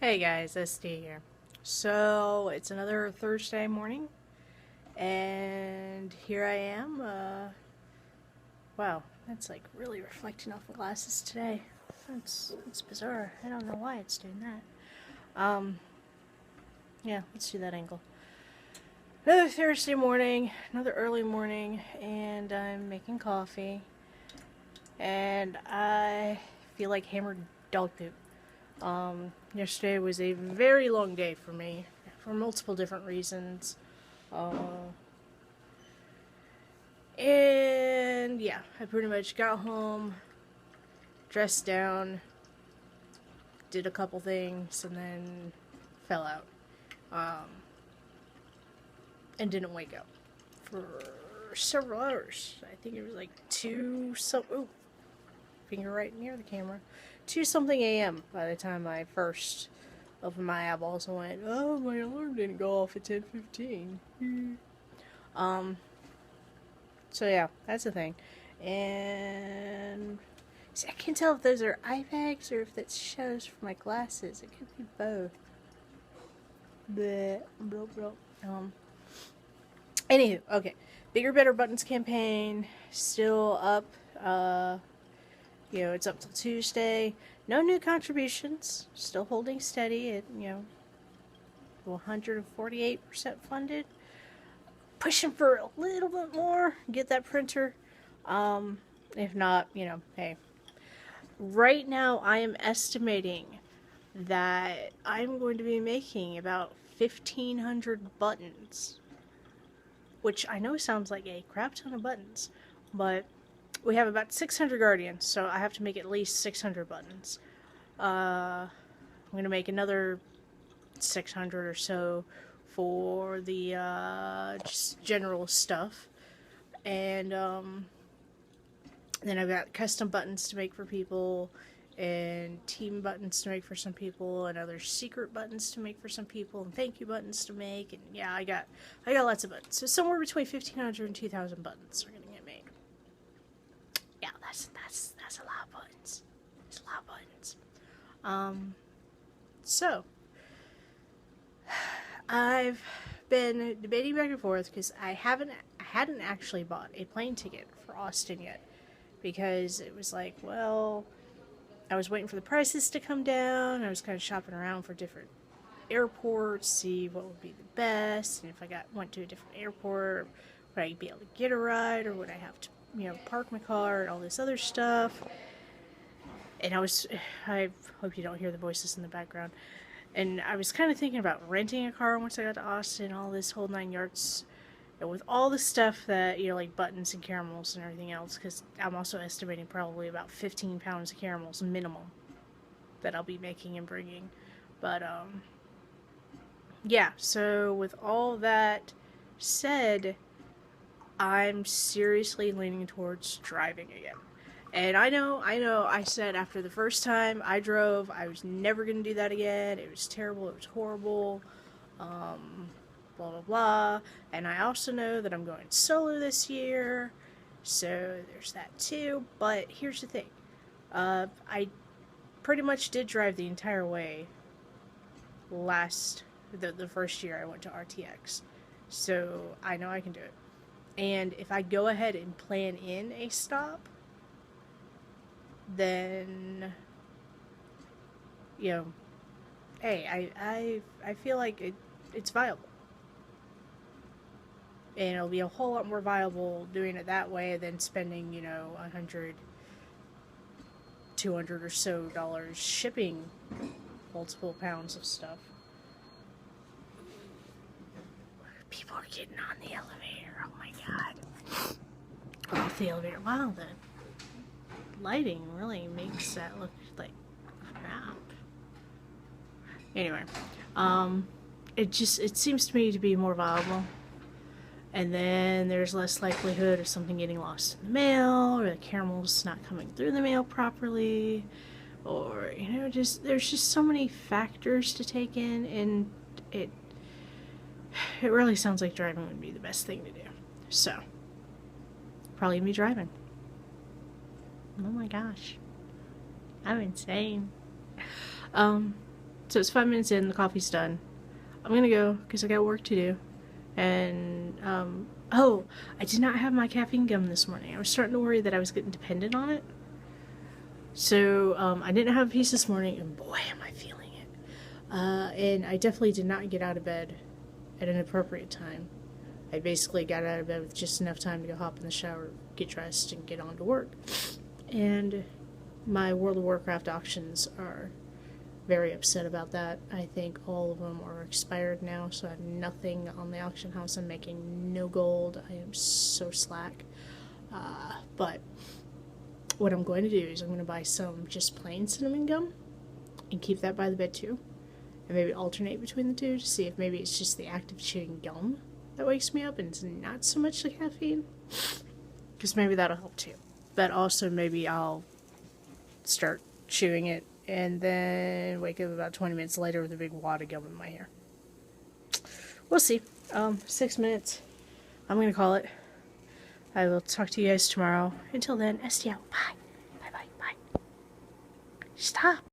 Hey guys, SD here. So it's another Thursday morning, and here I am. Wow, that's like really reflecting off the glasses today. That's bizarre. I don't know why it's doing that. Yeah, let's do that angle. Another Thursday morning, another early morning, and I'm making coffee, and I feel like hammered dog poop. Yesterday was a very long day for me for multiple different reasons. Uh, and yeah, I pretty much got home, dressed down, did a couple things, and then fell out. Um, and didn't wake up for several hours. I think it was like 2 some. Ooh, finger right near the camera. 2 something a.m. by the time I first opened my eyeballs and went, oh, my alarm didn't go off at 10:15. um, so yeah, that's the thing. And see, I can't tell if those are eye bags or if that's shadows from my glasses. It could be both. Bleh, blah, blah. Anywho, okay. Bigger Better Buttons campaign still up. It's up till Tuesday. No new contributions. Still holding steady at 148% funded. Pushing for a little bit more. Get that printer. If not, hey. Right now, I am estimating that I'm going to be making about 1,500 buttons. Which I know sounds like a crap ton of buttons, but we have about 600 Guardians, so I have to make at least 600 buttons. I'm going to make another 600 or so for the just general stuff. And then I've got custom buttons to make for people, and team buttons to make for some people, and other secret buttons to make for some people, and thank you buttons to make. And yeah, I got lots of buttons. So somewhere between 1,500 and 2,000 buttons are gonna get made. Yeah, that's a lot of buttons. It's a lot of buttons. So I've been debating back and forth because I hadn't actually bought a plane ticket for Austin yet, because it was like, well, I was waiting for the prices to come down. I was kind of shopping around for different airports, see what would be the best, and if I went to a different airport, would I be able to get a ride, or would I have to, park my car and all this other stuff. And I hope you don't hear the voices in the background. And I was kind of thinking about renting a car once I got to Austin, all this whole 9 yards, with all the stuff that, like buttons and caramels and everything else, because I'm also estimating probably about 15 pounds of caramels minimum that I'll be making and bringing. But yeah, so with all that said, I'm seriously leaning towards driving again. And I know, I said after the first time I drove, I was never going to do that again. It was terrible, it was horrible, blah, blah, blah. And I also know that I'm going solo this year, so there's that too. But here's the thing. I pretty much did drive the entire way the first year I went to RTX. So I know I can do it. And if I go ahead and plan in a stop, then hey, I feel like it's viable, and it'll be a whole lot more viable doing it that way than spending 100, 200 or so dollars shipping multiple pounds of stuff. People are getting on the elevator. Oh my god! Off the elevator. Wow, the lighting really makes that look like crap. Anyway, it seems to me to be more viable, and then there's less likelihood of something getting lost in the mail, or the caramels not coming through the mail properly, or there's just so many factors to take in, and it really sounds like driving would be the best thing to do. So probably gonna be driving. Oh my gosh, I'm insane. So it's 5 minutes in, the coffee's done. I'm gonna go because I got work to do. And, oh, I did not have my caffeine gum this morning. I was starting to worry that I was getting dependent on it. So, I didn't have a piece this morning, and boy, am I feeling it. And I definitely did not get out of bed at an appropriate time. I basically got out of bed with just enough time to go hop in the shower, get dressed, and get on to work. And my World of Warcraft auctions are very upset about that. I think all of them are expired now, so I have nothing on the auction house. I'm making no gold. I am so slack. But what I'm going to do is I'm going to buy some just plain cinnamon gum and keep that by the bed too. And maybe alternate between the two to see if maybe it's just the act of chewing gum that wakes me up and it's not so much the caffeine. Because maybe that'll help too. But also maybe I'll start chewing it and then wake up about 20 minutes later with a big wad of gum in my hair. We'll see. 6 minutes. I'm going to call it. I will talk to you guys tomorrow. Until then, STL. Bye. Bye, bye, bye. Stop.